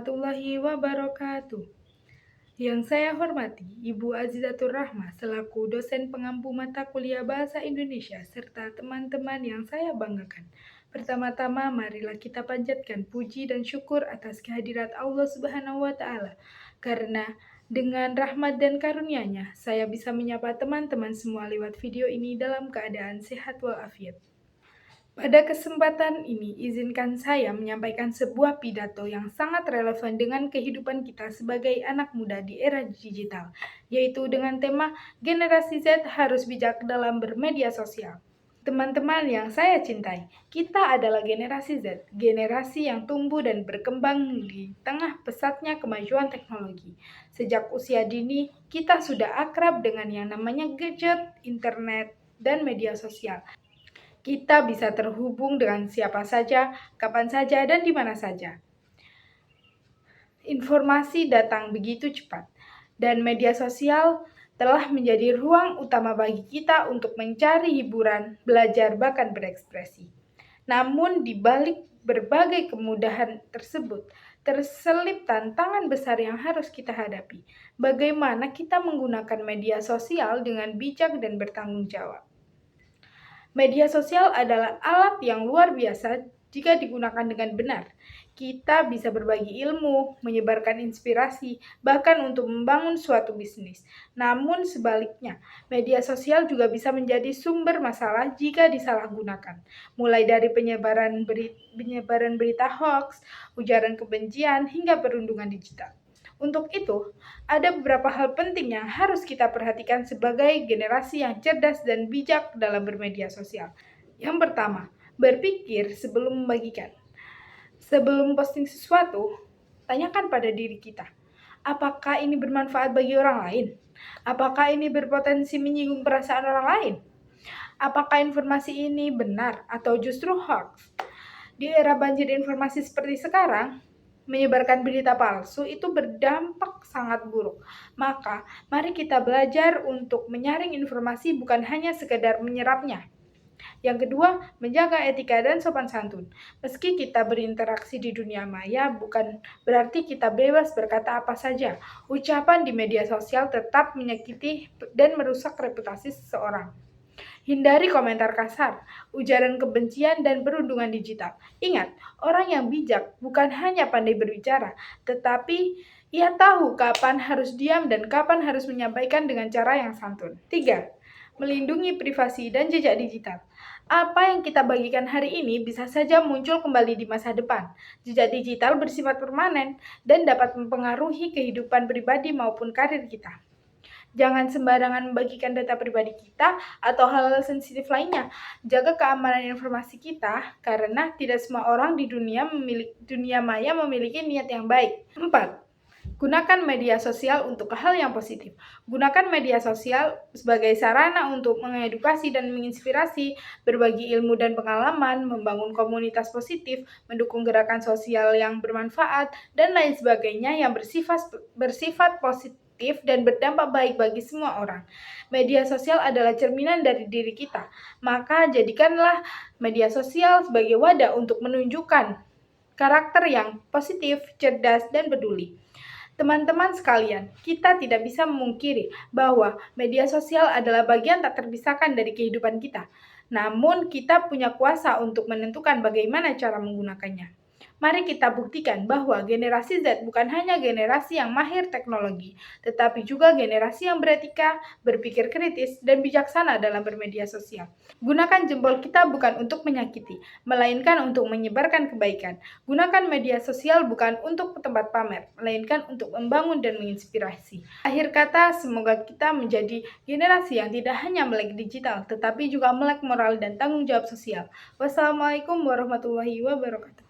warahmatullahi wabarakatuh. Yang saya hormati, Ibu Azizatur Rahmah selaku dosen pengampu mata kuliah Bahasa Indonesia serta teman-teman yang saya banggakan. Pertama-tama, marilah kita panjatkan puji dan syukur atas kehadirat Allah Subhanahu wa Ta'ala, karena dengan rahmat dan karunia-Nya, saya bisa menyapa teman-teman semua lewat video ini dalam keadaan sehat walafiat. Pada kesempatan ini, izinkan saya menyampaikan sebuah pidato yang sangat relevan dengan kehidupan kita sebagai anak muda di era digital, yaitu dengan tema Generasi Z harus bijak dalam bermedia sosial. Teman-teman yang saya cintai, kita adalah generasi Z, generasi yang tumbuh dan berkembang di tengah pesatnya kemajuan teknologi. Sejak usia dini, kita sudah akrab dengan yang namanya gadget, internet, dan media sosial. Kita bisa terhubung dengan siapa saja, kapan saja, dan di mana saja. Informasi datang begitu cepat, dan media sosial telah menjadi ruang utama bagi kita untuk mencari hiburan, belajar, bahkan berekspresi. Namun, di balik berbagai kemudahan tersebut, terselip tantangan besar yang harus kita hadapi. Bagaimana kita menggunakan media sosial dengan bijak dan bertanggung jawab. Media sosial adalah alat yang luar biasa jika digunakan dengan benar. Kita bisa berbagi ilmu, menyebarkan inspirasi, bahkan untuk membangun suatu bisnis. Namun sebaliknya, media sosial juga bisa menjadi sumber masalah jika disalahgunakan. Mulai dari penyebaran berita hoax, ujaran kebencian, hingga perundungan digital. Untuk itu, ada beberapa hal penting yang harus kita perhatikan sebagai generasi yang cerdas dan bijak dalam bermedia sosial. Yang pertama, berpikir sebelum membagikan. Sebelum posting sesuatu, tanyakan pada diri kita, apakah ini bermanfaat bagi orang lain? Apakah ini berpotensi menyinggung perasaan orang lain? Apakah informasi ini benar atau justru hoax? Di era banjir informasi seperti sekarang, menyebarkan berita palsu itu berdampak sangat buruk. Maka, mari kita belajar untuk menyaring informasi bukan hanya sekedar menyerapnya. Yang kedua, menjaga etika dan sopan santun. Meski kita berinteraksi di dunia maya, bukan berarti kita bebas berkata apa saja. Ucapan di media sosial tetap menyakiti dan merusak reputasi seseorang. Hindari komentar kasar, ujaran kebencian, dan perundungan digital. Ingat, orang yang bijak bukan hanya pandai berbicara, tetapi ia tahu kapan harus diam dan kapan harus menyampaikan dengan cara yang santun. 3. Melindungi privasi dan jejak digital. Apa yang kita bagikan hari ini bisa saja muncul kembali di masa depan. Jejak digital bersifat permanen dan dapat mempengaruhi kehidupan pribadi maupun karir kita. Jangan sembarangan membagikan data pribadi kita atau hal-hal sensitif lainnya. Jaga keamanan informasi kita, karena tidak semua orang di dunia maya memiliki niat yang baik. 4. Gunakan media sosial untuk hal yang positif. Gunakan media sosial sebagai sarana untuk mengedukasi dan menginspirasi, berbagi ilmu dan pengalaman, membangun komunitas positif, mendukung gerakan sosial yang bermanfaat, dan lain sebagainya yang bersifat positif dan berdampak baik bagi semua orang. Media sosial adalah cerminan dari diri kita, maka jadikanlah media sosial sebagai wadah untuk menunjukkan karakter yang positif, cerdas, dan peduli. Teman-teman sekalian, kita tidak bisa memungkiri bahwa media sosial adalah bagian tak terpisahkan dari kehidupan kita. Namun, kita punya kuasa untuk menentukan bagaimana cara menggunakannya. Mari kita buktikan bahwa generasi Z bukan hanya generasi yang mahir teknologi, tetapi juga generasi yang beretika, berpikir kritis, dan bijaksana dalam bermedia sosial. Gunakan jempol kita bukan untuk menyakiti, melainkan untuk menyebarkan kebaikan. Gunakan media sosial bukan untuk tempat pamer, melainkan untuk membangun dan menginspirasi. Akhir kata, semoga kita menjadi generasi yang tidak hanya melek digital, tetapi juga melek moral dan tanggung jawab sosial. Wassalamualaikum warahmatullahi wabarakatuh.